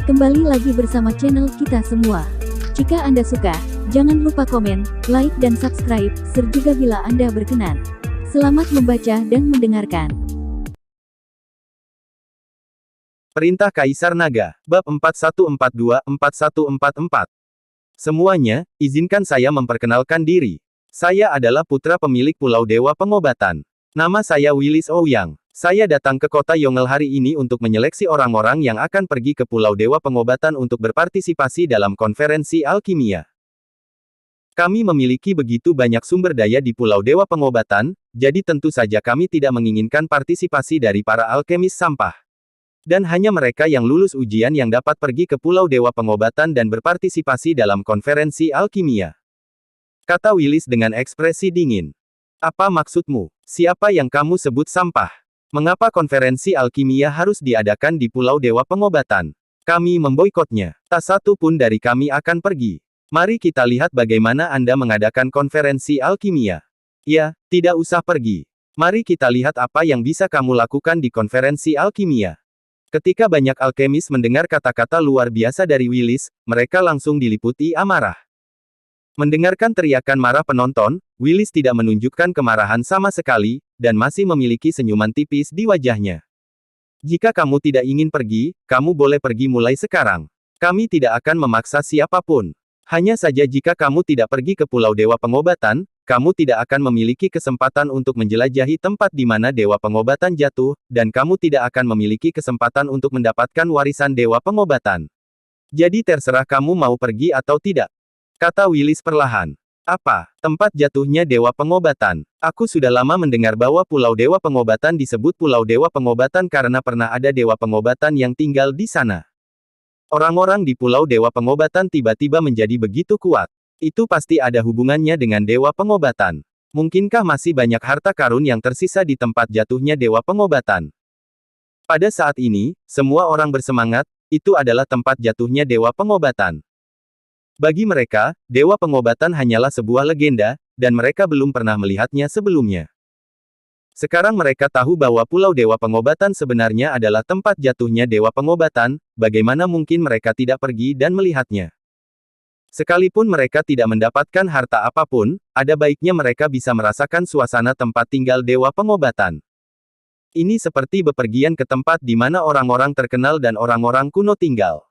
Kembali lagi bersama channel kita semua. Jika Anda suka, jangan lupa komen, like dan subscribe, serta bila Anda berkenan. Selamat membaca dan mendengarkan. Perintah Kaisar Naga, Bab 4142-4144. Semuanya, izinkan saya memperkenalkan diri. Saya adalah putra pemilik Pulau Dewa Pengobatan. Nama saya Willis Ouyang. Saya datang ke kota Yongle hari ini untuk menyeleksi orang-orang yang akan pergi ke Pulau Dewa Pengobatan untuk berpartisipasi dalam konferensi alkimia. Kami memiliki begitu banyak sumber daya di Pulau Dewa Pengobatan, jadi tentu saja kami tidak menginginkan partisipasi dari para alkemis sampah. Dan hanya mereka yang lulus ujian yang dapat pergi ke Pulau Dewa Pengobatan dan berpartisipasi dalam konferensi alkimia. Kata Willis dengan ekspresi dingin. Apa maksudmu? Siapa yang kamu sebut sampah? Mengapa konferensi alkimia harus diadakan di Pulau Dewa Pengobatan? Kami memboikotnya. Tak satu pun dari kami akan pergi. Mari kita lihat bagaimana Anda mengadakan konferensi alkimia. Ya, tidak usah pergi. Mari kita lihat apa yang bisa kamu lakukan di konferensi alkimia. Ketika banyak alkemis mendengar kata-kata luar biasa dari Willis, mereka langsung diliputi amarah. Mendengarkan teriakan marah penonton, Willis tidak menunjukkan kemarahan sama sekali, dan masih memiliki senyuman tipis di wajahnya. Jika kamu tidak ingin pergi, kamu boleh pergi mulai sekarang. Kami tidak akan memaksa siapapun. Hanya saja jika kamu tidak pergi ke Pulau Dewa Pengobatan, kamu tidak akan memiliki kesempatan untuk menjelajahi tempat di mana Dewa Pengobatan jatuh, dan kamu tidak akan memiliki kesempatan untuk mendapatkan warisan Dewa Pengobatan. Jadi terserah kamu mau pergi atau tidak. Kata Willis perlahan. Apa? Tempat jatuhnya Dewa Pengobatan. Aku sudah lama mendengar bahwa Pulau Dewa Pengobatan disebut Pulau Dewa Pengobatan karena pernah ada Dewa Pengobatan yang tinggal di sana. Orang-orang di Pulau Dewa Pengobatan tiba-tiba menjadi begitu kuat. Itu pasti ada hubungannya dengan Dewa Pengobatan. Mungkinkah masih banyak harta karun yang tersisa di tempat jatuhnya Dewa Pengobatan? Pada saat ini, semua orang bersemangat, itu adalah tempat jatuhnya Dewa Pengobatan. Bagi mereka, Dewa Pengobatan hanyalah sebuah legenda, dan mereka belum pernah melihatnya sebelumnya. Sekarang mereka tahu bahwa Pulau Dewa Pengobatan sebenarnya adalah tempat jatuhnya Dewa Pengobatan, bagaimana mungkin mereka tidak pergi dan melihatnya? Sekalipun mereka tidak mendapatkan harta apapun, ada baiknya mereka bisa merasakan suasana tempat tinggal Dewa Pengobatan. Ini seperti bepergian ke tempat di mana orang-orang terkenal dan orang-orang kuno tinggal.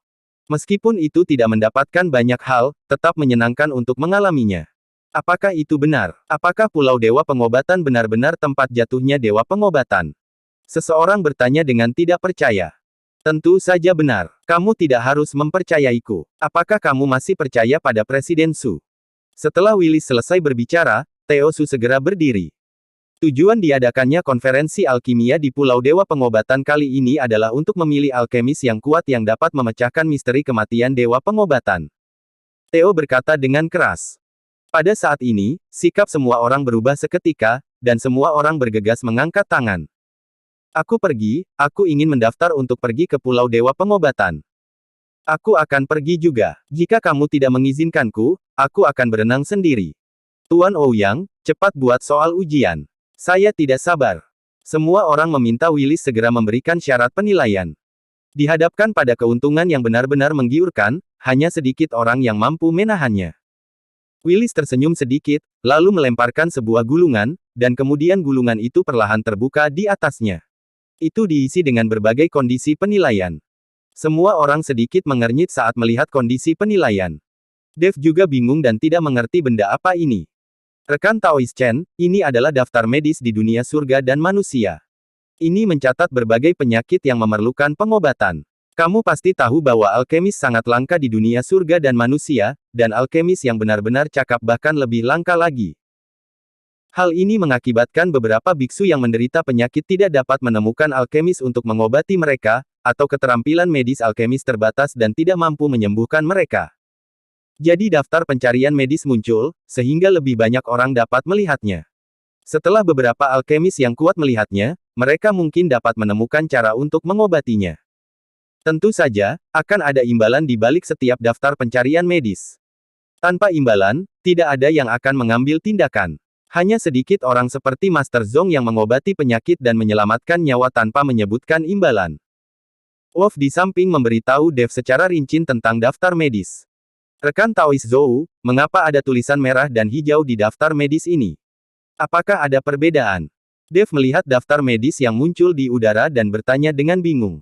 Meskipun itu tidak mendapatkan banyak hal, tetap menyenangkan untuk mengalaminya. Apakah itu benar? Apakah Pulau Dewa Pengobatan benar-benar tempat jatuhnya Dewa Pengobatan? Seseorang bertanya dengan tidak percaya. Tentu saja benar. Kamu tidak harus mempercayaiku. Apakah kamu masih percaya pada Presiden Su? Setelah Willis selesai berbicara, Theo Su segera berdiri. Tujuan diadakannya konferensi alkimia di Pulau Dewa Pengobatan kali ini adalah untuk memilih alkemis yang kuat yang dapat memecahkan misteri kematian Dewa Pengobatan. Theo berkata dengan keras. Pada saat ini, sikap semua orang berubah seketika, dan semua orang bergegas mengangkat tangan. Aku pergi, aku ingin mendaftar untuk pergi ke Pulau Dewa Pengobatan. Aku akan pergi juga. Jika kamu tidak mengizinkanku, aku akan berenang sendiri. Tuan Ouyang, cepat buat soal ujian. Saya tidak sabar. Semua orang meminta Willis segera memberikan syarat penilaian. Dihadapkan pada keuntungan yang benar-benar menggiurkan, hanya sedikit orang yang mampu menahannya. Willis tersenyum sedikit, lalu melemparkan sebuah gulungan, dan kemudian gulungan itu perlahan terbuka di atasnya. Itu diisi dengan berbagai kondisi penilaian. Semua orang sedikit mengernyit saat melihat kondisi penilaian. Dave juga bingung dan tidak mengerti benda apa ini. Rekan Taois Chen, ini adalah daftar medis di dunia surga dan manusia. Ini mencatat berbagai penyakit yang memerlukan pengobatan. Kamu pasti tahu bahwa alkemis sangat langka di dunia surga dan manusia, dan alkemis yang benar-benar cakap bahkan lebih langka lagi. Hal ini mengakibatkan beberapa biksu yang menderita penyakit tidak dapat menemukan alkemis untuk mengobati mereka, atau keterampilan medis alkemis terbatas dan tidak mampu menyembuhkan mereka. Jadi daftar pencarian medis muncul, sehingga lebih banyak orang dapat melihatnya. Setelah beberapa alkemis yang kuat melihatnya, mereka mungkin dapat menemukan cara untuk mengobatinya. Tentu saja, akan ada imbalan di balik setiap daftar pencarian medis. Tanpa imbalan, tidak ada yang akan mengambil tindakan. Hanya sedikit orang seperti Master Zhong yang mengobati penyakit dan menyelamatkan nyawa tanpa menyebutkan imbalan. Wolf di samping memberitahu Dev secara rinci tentang daftar medis. Rekan Taois Zhou, mengapa ada tulisan merah dan hijau di daftar medis ini? Apakah ada perbedaan? Dev melihat daftar medis yang muncul di udara dan bertanya dengan bingung.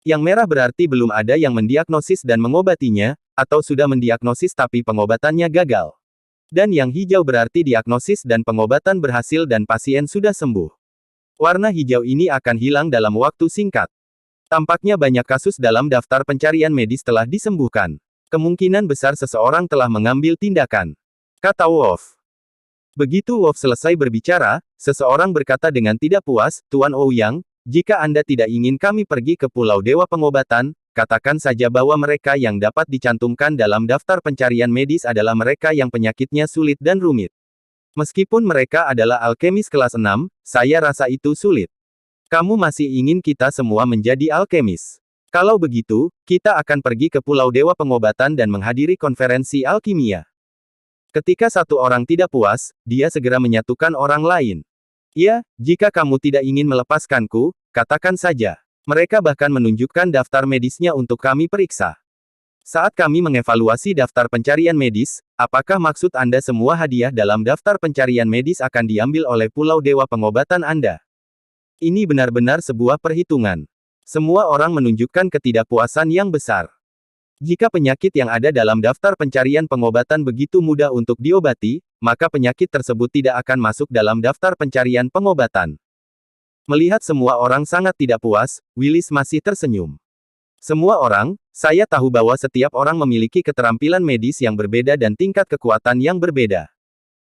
Yang merah berarti belum ada yang mendiagnosis dan mengobatinya, atau sudah mendiagnosis tapi pengobatannya gagal. Dan yang hijau berarti diagnosis dan pengobatan berhasil dan pasien sudah sembuh. Warna hijau ini akan hilang dalam waktu singkat. Tampaknya banyak kasus dalam daftar pencarian medis telah disembuhkan. Kemungkinan besar seseorang telah mengambil tindakan, kata Wolf. Begitu Wolf selesai berbicara, seseorang berkata dengan tidak puas, Tuan Ouyang, jika Anda tidak ingin kami pergi ke Pulau Dewa Pengobatan, katakan saja bahwa mereka yang dapat dicantumkan dalam daftar pencarian medis adalah mereka yang penyakitnya sulit dan rumit. Meskipun mereka adalah alkemis kelas 6, saya rasa itu sulit. Kamu masih ingin kita semua menjadi alkemis. Kalau begitu, kita akan pergi ke Pulau Dewa Pengobatan dan menghadiri konferensi alkimia. Ketika satu orang tidak puas, dia segera menyatukan orang lain. Ya, jika kamu tidak ingin melepaskanku, katakan saja. Mereka bahkan menunjukkan daftar medisnya untuk kami periksa. Saat kami mengevaluasi daftar pencarian medis, apakah maksud Anda semua hadiah dalam daftar pencarian medis akan diambil oleh Pulau Dewa Pengobatan Anda? Ini benar-benar sebuah perhitungan. Semua orang menunjukkan ketidakpuasan yang besar. Jika penyakit yang ada dalam daftar pencarian pengobatan begitu mudah untuk diobati, maka penyakit tersebut tidak akan masuk dalam daftar pencarian pengobatan. Melihat semua orang sangat tidak puas, Willis masih tersenyum. Semua orang, saya tahu bahwa setiap orang memiliki keterampilan medis yang berbeda dan tingkat kekuatan yang berbeda.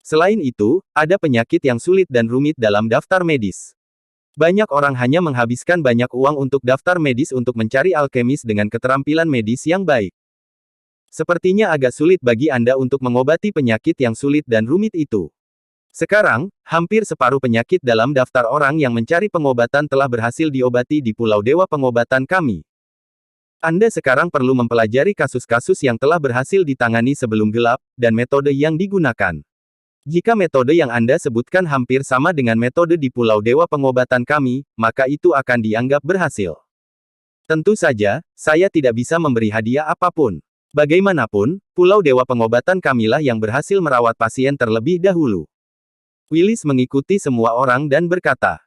Selain itu, ada penyakit yang sulit dan rumit dalam daftar medis. Banyak orang hanya menghabiskan banyak uang untuk daftar medis untuk mencari alkemis dengan keterampilan medis yang baik. Sepertinya agak sulit bagi Anda untuk mengobati penyakit yang sulit dan rumit itu. Sekarang, hampir separuh penyakit dalam daftar orang yang mencari pengobatan telah berhasil diobati di Pulau Dewa Pengobatan kami. Anda sekarang perlu mempelajari kasus-kasus yang telah berhasil ditangani sebelum gelap, dan metode yang digunakan. Jika metode yang Anda sebutkan hampir sama dengan metode di Pulau Dewa Pengobatan kami, maka itu akan dianggap berhasil. Tentu saja, saya tidak bisa memberi hadiah apapun. Bagaimanapun, Pulau Dewa Pengobatan kamilah yang berhasil merawat pasien terlebih dahulu. Willis mengikuti semua orang dan berkata.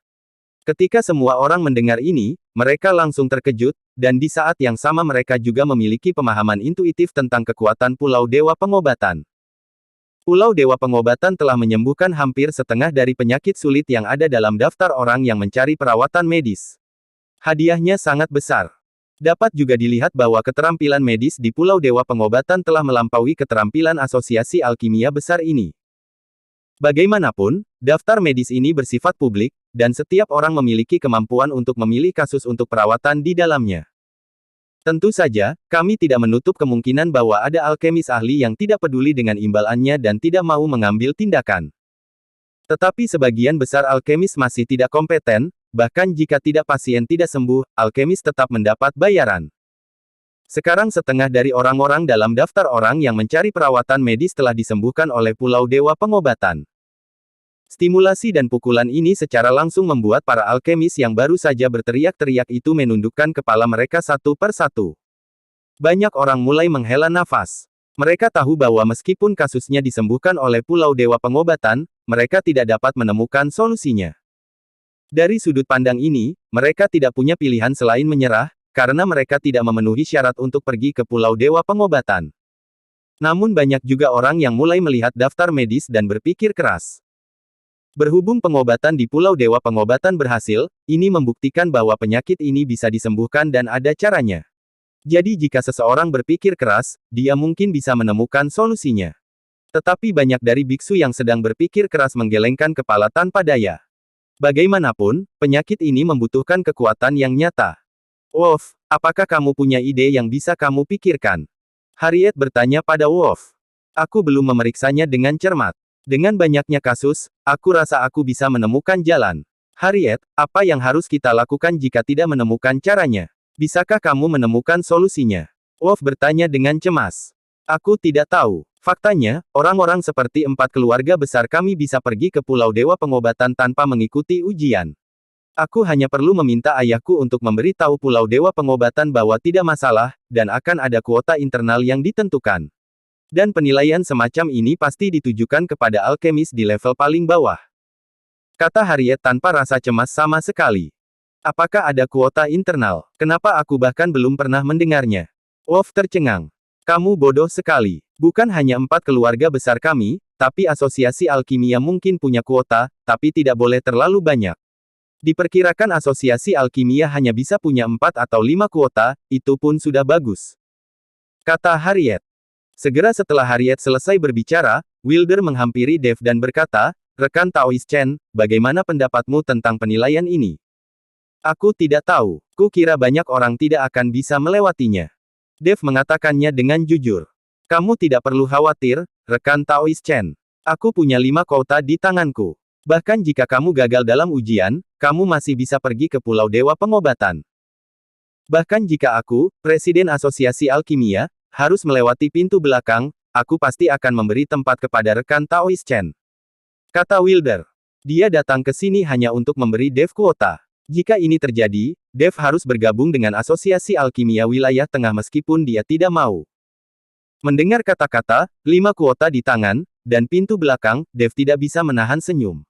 Ketika semua orang mendengar ini, mereka langsung terkejut, dan di saat yang sama mereka juga memiliki pemahaman intuitif tentang kekuatan Pulau Dewa Pengobatan. Pulau Dewa Pengobatan telah menyembuhkan hampir setengah dari penyakit sulit yang ada dalam daftar orang yang mencari perawatan medis. Hadiahnya sangat besar. Dapat juga dilihat bahwa keterampilan medis di Pulau Dewa Pengobatan telah melampaui keterampilan asosiasi alkimia besar ini. Bagaimanapun, daftar medis ini bersifat publik, dan setiap orang memiliki kemampuan untuk memilih kasus untuk perawatan di dalamnya. Tentu saja, kami tidak menutup kemungkinan bahwa ada alkemis ahli yang tidak peduli dengan imbalannya dan tidak mau mengambil tindakan. Tetapi sebagian besar alkemis masih tidak kompeten, bahkan jika tidak pasien tidak sembuh, alkemis tetap mendapat bayaran. Sekarang setengah dari orang-orang dalam daftar orang yang mencari perawatan medis telah disembuhkan oleh Pulau Dewa Pengobatan. Stimulasi dan pukulan ini secara langsung membuat para alkemis yang baru saja berteriak-teriak itu menundukkan kepala mereka satu per satu. Banyak orang mulai menghela nafas. Mereka tahu bahwa meskipun kasusnya disembuhkan oleh Pulau Dewa Pengobatan, mereka tidak dapat menemukan solusinya. Dari sudut pandang ini, mereka tidak punya pilihan selain menyerah, karena mereka tidak memenuhi syarat untuk pergi ke Pulau Dewa Pengobatan. Namun banyak juga orang yang mulai melihat daftar medis dan berpikir keras. Berhubung pengobatan di Pulau Dewa Pengobatan berhasil, ini membuktikan bahwa penyakit ini bisa disembuhkan dan ada caranya. Jadi jika seseorang berpikir keras, dia mungkin bisa menemukan solusinya. Tetapi banyak dari biksu yang sedang berpikir keras menggelengkan kepala tanpa daya. Bagaimanapun, penyakit ini membutuhkan kekuatan yang nyata. Wolf, apakah kamu punya ide yang bisa kamu pikirkan? Harriet bertanya pada Wolf. Aku belum memeriksanya dengan cermat. Dengan banyaknya kasus, aku rasa aku bisa menemukan jalan. Harriet, apa yang harus kita lakukan jika tidak menemukan caranya? Bisakah kamu menemukan solusinya? Wolf bertanya dengan cemas. Aku tidak tahu. Faktanya, orang-orang seperti 4 keluarga besar kami bisa pergi ke Pulau Dewa Pengobatan tanpa mengikuti ujian. Aku hanya perlu meminta ayahku untuk memberitahu Pulau Dewa Pengobatan bahwa tidak masalah, dan akan ada kuota internal yang ditentukan. Dan penilaian semacam ini pasti ditujukan kepada alkemis di level paling bawah. Kata Harriet tanpa rasa cemas sama sekali. Apakah ada kuota internal? Kenapa aku bahkan belum pernah mendengarnya? Wolf tercengang. Kamu bodoh sekali. Bukan hanya 4 keluarga besar kami, tapi asosiasi alkimia mungkin punya kuota, tapi tidak boleh terlalu banyak. Diperkirakan asosiasi alkimia hanya bisa punya 4 atau 5 kuota, itu pun sudah bagus. Kata Harriet. Segera setelah Harriet selesai berbicara, Wilder menghampiri Dave dan berkata, rekan Taoist Chen, bagaimana pendapatmu tentang penilaian ini? Aku tidak tahu. Kukira banyak orang tidak akan bisa melewatinya. Dave mengatakannya dengan jujur. Kamu tidak perlu khawatir, rekan Taoist Chen. Aku punya 5 kuota di tanganku. Bahkan jika kamu gagal dalam ujian, kamu masih bisa pergi ke Pulau Dewa Pengobatan. Bahkan jika aku, Presiden Asosiasi Alkimia, harus melewati pintu belakang, aku pasti akan memberi tempat kepada rekan Taoist Chen. Kata Wilder. Dia datang ke sini hanya untuk memberi Dave kuota. Jika ini terjadi, Dave harus bergabung dengan Asosiasi Alkimia Wilayah Tengah meskipun dia tidak mau. Mendengar kata-kata, 5 kuota di tangan, dan pintu belakang, Dave tidak bisa menahan senyum.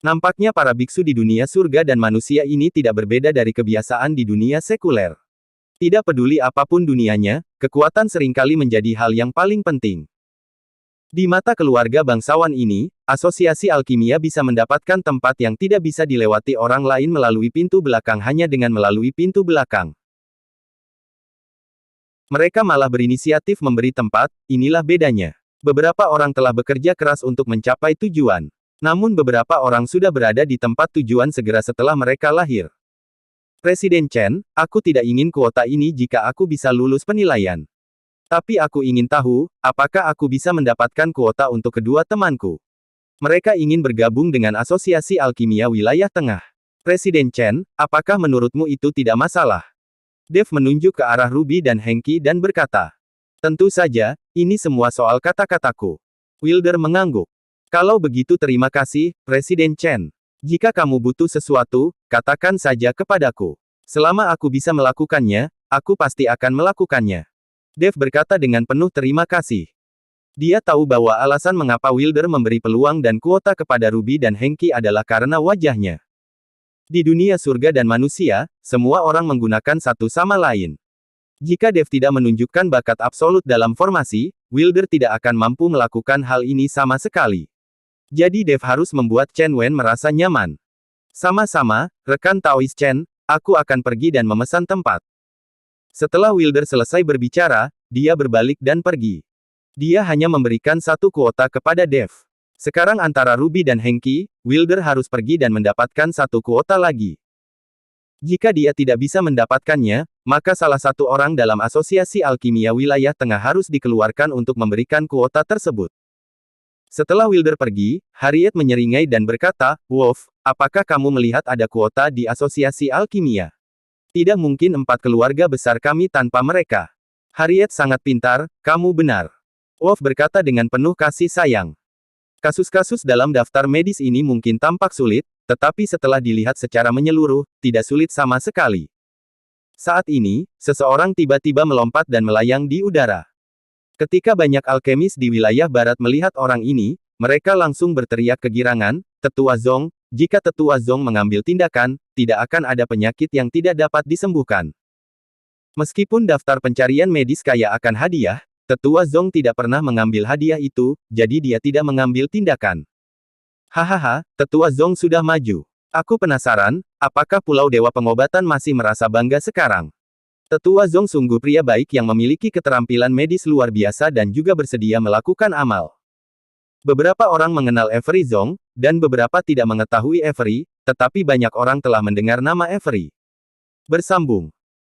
Nampaknya para biksu di dunia surga dan manusia ini tidak berbeda dari kebiasaan di dunia sekuler. Tidak peduli apapun dunianya, kekuatan seringkali menjadi hal yang paling penting. Di mata keluarga bangsawan ini, asosiasi alkimia bisa mendapatkan tempat yang tidak bisa dilewati orang lain melalui pintu belakang hanya dengan melalui pintu belakang. Mereka malah berinisiatif memberi tempat, inilah bedanya. Beberapa orang telah bekerja keras untuk mencapai tujuan. Namun beberapa orang sudah berada di tempat tujuan segera setelah mereka lahir. Presiden Chen, aku tidak ingin kuota ini jika aku bisa lulus penilaian. Tapi aku ingin tahu, apakah aku bisa mendapatkan kuota untuk kedua temanku. Mereka ingin bergabung dengan Asosiasi Alkimia Wilayah Tengah. Presiden Chen, apakah menurutmu itu tidak masalah? Dave menunjuk ke arah Ruby dan Hengqi dan berkata. Tentu saja, ini semua soal kata-kataku. Wilder mengangguk. Kalau begitu terima kasih, Presiden Chen. Jika kamu butuh sesuatu, katakan saja kepadaku. Selama aku bisa melakukannya, aku pasti akan melakukannya. Dave berkata dengan penuh terima kasih. Dia tahu bahwa alasan mengapa Wilder memberi peluang dan kuota kepada Ruby dan Hengqi adalah karena wajahnya. Di dunia surga dan manusia, semua orang menggunakan satu sama lain. Jika Dave tidak menunjukkan bakat absolut dalam formasi, Wilder tidak akan mampu melakukan hal ini sama sekali. Jadi Dave harus membuat Chen Wen merasa nyaman. Sama-sama, rekan Taoist Chen, aku akan pergi dan memesan tempat. Setelah Wilder selesai berbicara, dia berbalik dan pergi. Dia hanya memberikan 1 kuota kepada Dave. Sekarang antara Ruby dan Hengqi, Wilder harus pergi dan mendapatkan 1 kuota lagi. Jika dia tidak bisa mendapatkannya, maka salah satu orang dalam Asosiasi Alkimia Wilayah Tengah harus dikeluarkan untuk memberikan kuota tersebut. Setelah Wilder pergi, Harriet menyeringai dan berkata, Wolf, apakah kamu melihat ada kuota di Asosiasi Alkimia? Tidak mungkin 4 keluarga besar kami tanpa mereka. Harriet sangat pintar, kamu benar. Wolf berkata dengan penuh kasih sayang. Kasus-kasus dalam daftar medis ini mungkin tampak sulit, tetapi setelah dilihat secara menyeluruh, tidak sulit sama sekali. Saat ini, seseorang tiba-tiba melompat dan melayang di udara. Ketika banyak alkemis di wilayah barat melihat orang ini, mereka langsung berteriak kegirangan, Tetua Zong, jika Tetua Zong mengambil tindakan, tidak akan ada penyakit yang tidak dapat disembuhkan. Meskipun daftar pencarian medis kaya akan hadiah, Tetua Zong tidak pernah mengambil hadiah itu, jadi dia tidak mengambil tindakan. Hahaha, Tetua Zong sudah maju. Aku penasaran, apakah Pulau Dewa Pengobatan masih merasa bangga sekarang? Tetua Zong sungguh pria baik yang memiliki keterampilan medis luar biasa dan juga bersedia melakukan amal. Beberapa orang mengenal Avery Zong, dan beberapa tidak mengetahui Avery, tetapi banyak orang telah mendengar nama Avery. Bersambung.